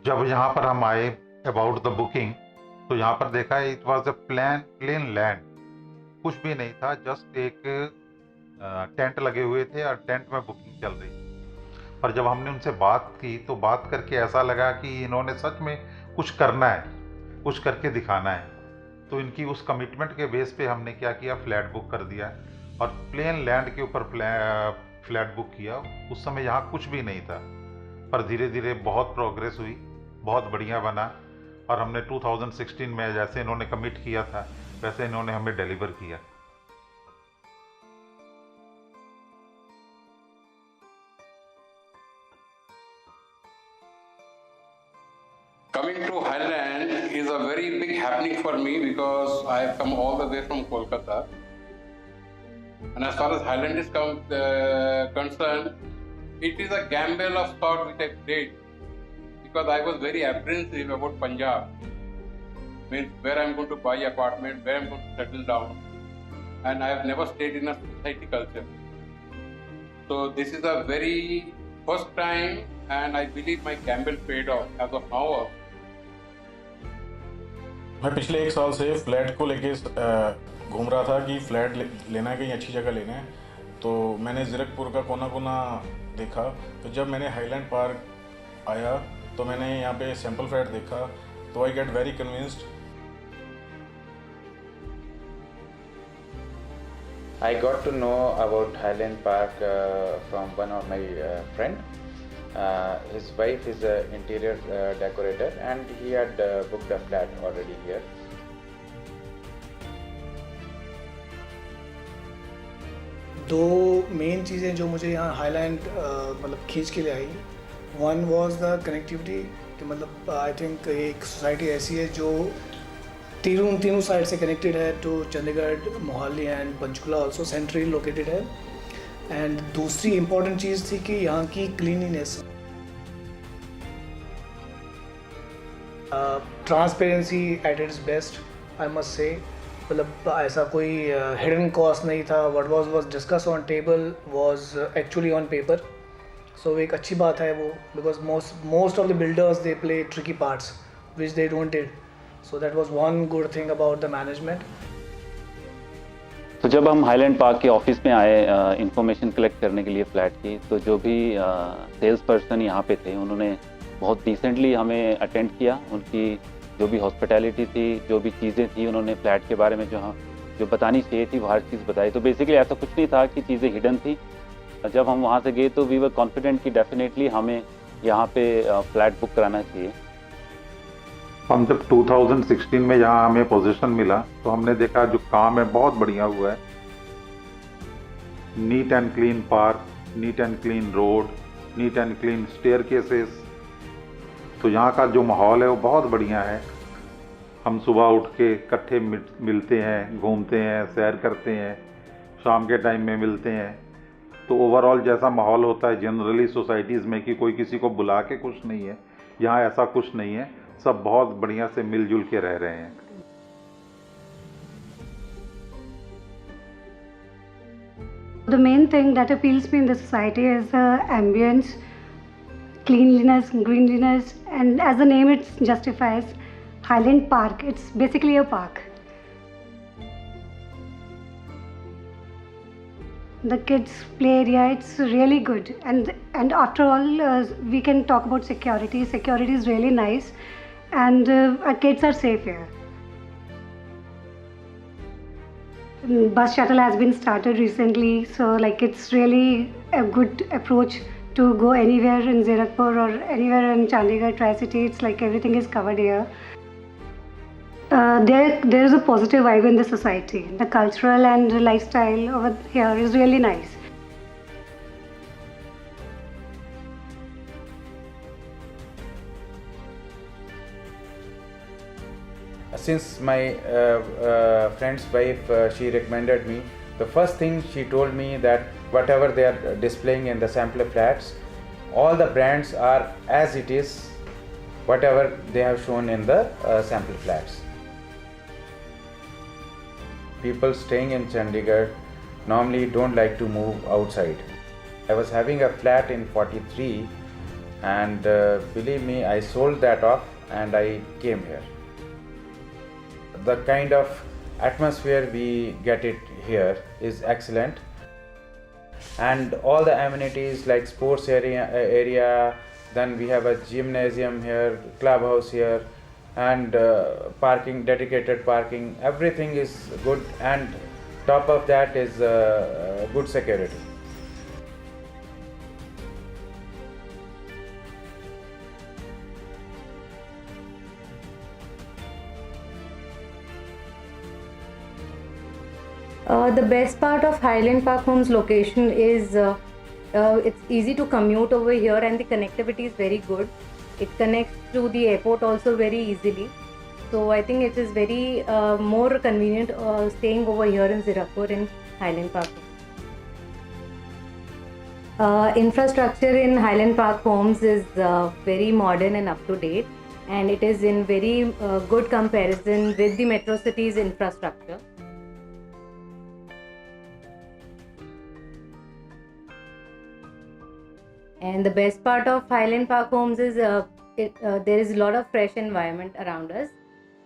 जब यहाँ पर हम आए अबाउट द बुकिंग, तो यहाँ पर देखा it was a plane land, कुछ भी नहीं था, जस्ट एक टेंट लगे हुए थे और टेंट में बुकिंग चल रही थी। पर जब हमने उनसे बात की तो बात करके ऐसा लगा कि इन्होंने सच में कुछ करना है, कुछ करके दिखाना है। तो इनकी उस कमिटमेंट के बेस पे हमने क्या किया, फ्लैट बुक कर दिया और प्लेन लैंड के ऊपर फ्लैट बुक किया। उस समय यहाँ कुछ भी नहीं था, पर धीरे धीरे बहुत प्रोग्रेस हुई, बहुत बढ़िया बना। और हमने 2016 में जैसे इन्होंने कमिट किया था वैसे इन्होंने हमें डिलीवर किया। Coming to Highland is a very big happening for me because I have come all the way from Kolkata. And as far as Highland is concerned, it is a gamble of sort which I played because I was very apprehensive about Punjab. Means where I'm going to buy apartment, where I'm going to settle down. And I have never stayed in a society culture. So this is a very first time and I believe my gamble paid off as of now. मैं पिछले 1 साल से flat को लेके घूम रहा था कि फ्लैट लेना है, कहीं अच्छी जगह लेना है। तो मैंने ज़ीरकपुर का कोना कोना देखा। तो जब मैंने हाईलैंड पार्क आया तो मैंने यहाँ पे सैम्पल फ्लैट देखा, तो I get very convinced. I got to know about Highland Park from one of my friend. His wife is an interior decorator and he had booked a flat already here. दो main चीज़ें जो मुझे यहाँ highland मतलब खींच के ले आई, one was the connectivity कि मतलब आई थिंक एक सोसाइटी ऐसी है जो तीनों साइड से कनेक्टेड है to Chandigarh, Mohali and Panchkula also centrally located है। एंड दूसरी इम्पॉर्टेंट चीज़ थी कि यहाँ की cleanliness, transparency at its best I must say. मतलब ऐसा कोई हिडन कॉस्ट नहीं था। What was discuss on table was actually on paper. So एक अच्छी बात है वो, because most of the builders they play tricky parts which they don't did. So that was one good thing about the management. तो जब हम highland park के office में आए इंफॉर्मेशन कलेक्ट करने के लिए फ़्लैट की, तो जो भी सेल्स पर्सन यहाँ पे थे उन्होंने बहुत डिसेंटली हमें अटेंड किया। उनकी जो भी हॉस्पिटैलिटी थी, जो भी चीज़ें थी, उन्होंने फ्लैट के बारे में जो बतानी चाहिए थी वो हर चीज़ बताई। तो बेसिकली ऐसा कुछ नहीं था कि चीज़ें हिडन थी। जब हम वहाँ से गए तो वी वर कॉन्फिडेंट कि डेफिनेटली हमें यहाँ पे फ्लैट बुक कराना चाहिए। हम जब 2016 में यहाँ हमें पोजीशन मिला तो हमने देखा जो काम है बहुत बढ़िया हुआ है। Neat and clean park, neat and clean road, neat and clean staircases. तो यहाँ का जो माहौल है वो बहुत बढ़िया है। हम सुबह उठ के इकट्ठे मिलते हैं, घूमते हैं, सैर करते हैं, शाम के टाइम में मिलते हैं। तो ओवरऑल जैसा माहौल होता है जनरली सोसाइटीज़ में कि कोई किसी को बुला के कुछ नहीं है, यहाँ ऐसा कुछ नहीं है। सब बहुत बढ़िया से मिलजुल के रह रहे हैं। The main thing that appeals me in the society is the ambience, cleanliness, greenliness, and as the name it justifies, Highland Park. It's basically a park. The kids' play area, it's really good, and after all, we can talk about security. Security is really nice, and our kids are safe here. Bus shuttle has been started recently, so like it's really a good approach to go anywhere in Zirakpur or anywhere in Chandigarh, Tri-City. It's like everything is covered here. There is a positive vibe in the society. The cultural and lifestyle over here is really nice. Since my friend's wife, she recommended me, the first thing she told me that whatever they are displaying in the sample flats, all the brands are as it is, whatever they have shown in the sample flats. People staying in Chandigarh normally don't like to move outside. I was having a flat in 43 and believe me, I sold that off and I came here. The kind of atmosphere we get it here is excellent, and all the amenities like sports area, then we have a gymnasium here, clubhouse here, and parking, dedicated parking, everything is good, and top of that is good security. The best part of Highland Park Homes location is it's easy to commute over here, and the connectivity is very good. It connects to the airport also very easily. So I think it is very more convenient staying over here in Zirakpur in Highland Park. Infrastructure in Highland Park Homes is very modern and up to date, and it is in very good comparison with the Metro City's infrastructure. And the best part of Highland Park Homes is there is a lot of fresh environment around us,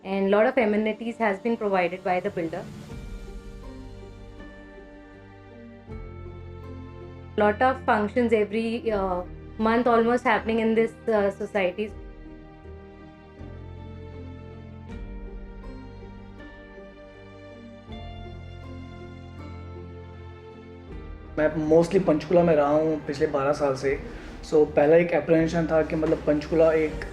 and a lot of amenities has been provided by the builder. Lot of functions every month almost happening in this society. मैं mostly Panchkula में रहा हूँ पिछले 12 साल से. सो पहला एक apprehension था कि मतलब पंचकुला एक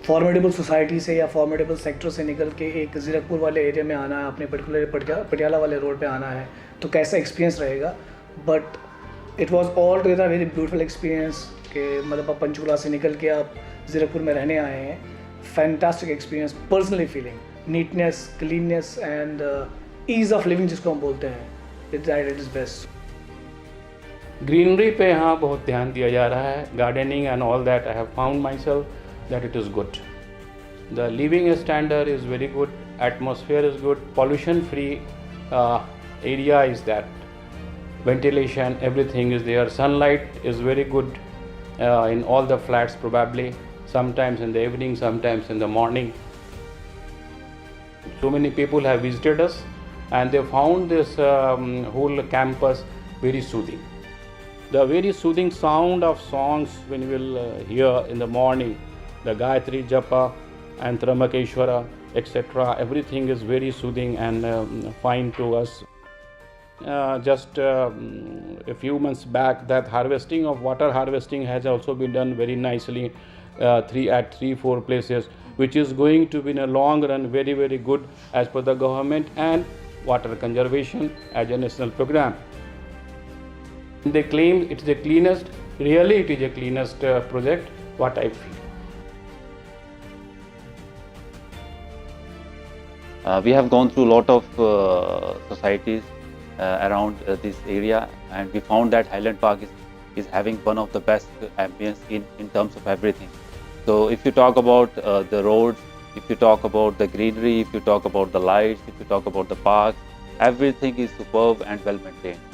फॉर्मेडेबल सोसाइटी से या फॉर्मेडेबल सेक्टर से निकल के एक ज़ीरकपुर वाले एरिया में आना है, अपने पर्टिकुलर पटियाला वाले रोड पे आना है, तो कैसा एक्सपीरियंस रहेगा. But it was all together very beautiful experience कि मतलब आप पंचकुला से निकल के आप ज़ीरकपुर में रहने आए हैं. Fantastic experience, personally feeling neatness, cleanness and ease of living जिसको हम बोलते हैं, इट इज़ बेस्ट. ग्रीनरी पे यहाँ बहुत ध्यान दिया जा रहा है, gardening and all that. I have found my self that it is good. The living standard is very good, atmosphere is good, pollution free area is that, ventilation, everything is there, sunlight is very good in all the flats probably, sometimes in the evening, sometimes in the morning. So many people have visited us and they found this whole campus very soothing. The very soothing sound of songs when you will hear in the morning, the Gayatri Japa and Trambakeshwara, etc. Everything is very soothing and fine to us. Just a few months back, that harvesting of water harvesting has also been done very nicely at 3-4 places, which is going to be in a long run very, very good as per the government and water conservation as a national program. They claim it is the cleanest, really it is the cleanest project, what I feel. We have gone through a lot of societies around this area, and we found that Highland Park is having one of the best ambience in terms of everything. So if you talk about the roads, if you talk about the greenery, if you talk about the lights, if you talk about the parks, everything is superb and well maintained.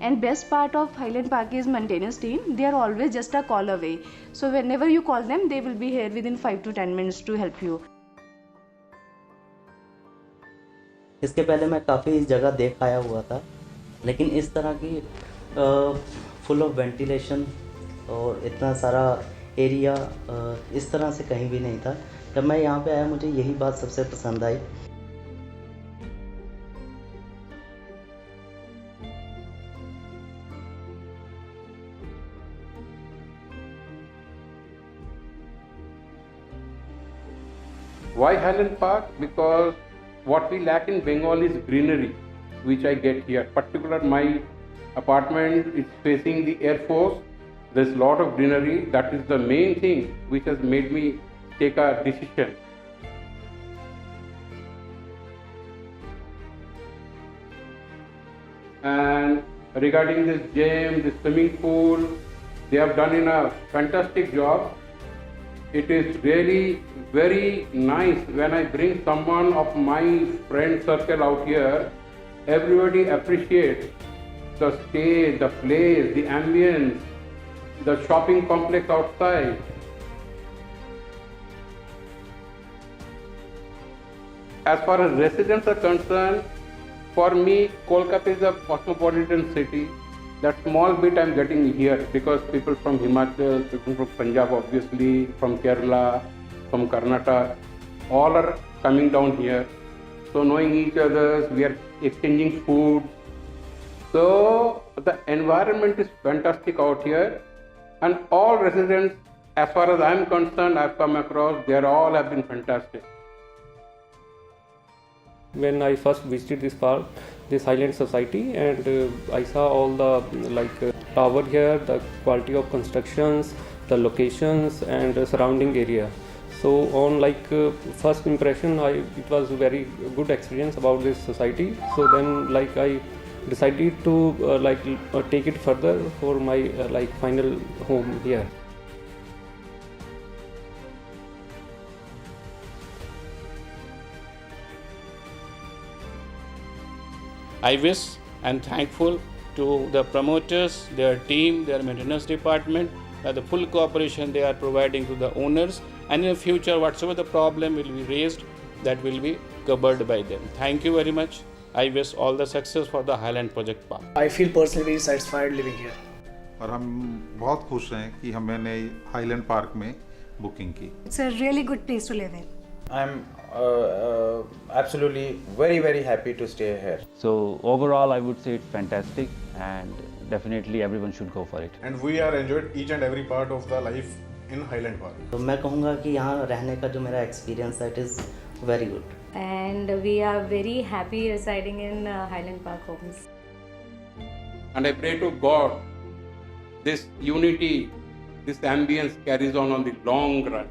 And best part of Highland Park is maintenance team. They are always just a call away. So whenever you call them, they will be here within 5 to 10 minutes to help you. इसके पहले मैं काफ़ी इस जगह देख आया हुआ था, लेकिन इस तरह की फुल ऑफ वेंटिलेशन और इतना सारा एरिया इस तरह से कहीं भी नहीं था. जब मैं यहाँ पे आया मुझे यही बात सबसे पसंद आई. Why Highland Park? Because what we lack in Bengal is greenery, which I get here. Particular, my apartment is facing the Air Force. There's a lot of greenery. That is the main thing which has made me take a decision. And regarding this gym, this swimming pool, they have done a fantastic job. it is really very nice when I bring someone of my friend circle out here. Everybody appreciates the stay, the place, the ambience, the shopping complex outside. As far as residents are concerned, for me, Kolkata is a cosmopolitan city. That small bit I'm getting here because people from Himachal, people from Punjab, obviously, from Kerala, from Karnataka, all are coming down here. So knowing each other, we are exchanging food. So the environment is fantastic out here, and all residents, as far as I'm concerned, I've come across, they all have been fantastic. When I first visited this park, this Highland Society, and I saw all the tower here, the quality of constructions, the locations, and surrounding area. So on first impression, it was a very good experience about this society. So then I decided to take it further for my final home here. I wish and thankful to the promoters, their team, their maintenance department, the full cooperation they are providing to the owners, and in the future whatsoever the problem will be raised, that will be covered by them. Thank you very much. I wish all the success for the Highland Project Park. I feel personally very satisfied living here. और हम बहुत खुश हैं कि हमने highland park में booking की. It's a really good place to live in. I'm absolutely very happy to stay here. So overall, I would say it's fantastic, and definitely everyone should go for it. And we are enjoyed each and every part of the life in Highland Park. तो मैं कहूँगा कि यहाँ रहने का जो मेरा experience है, it is very good. And we are very happy residing in Highland Park homes. And I pray to God, this unity, this ambience carries on the long run.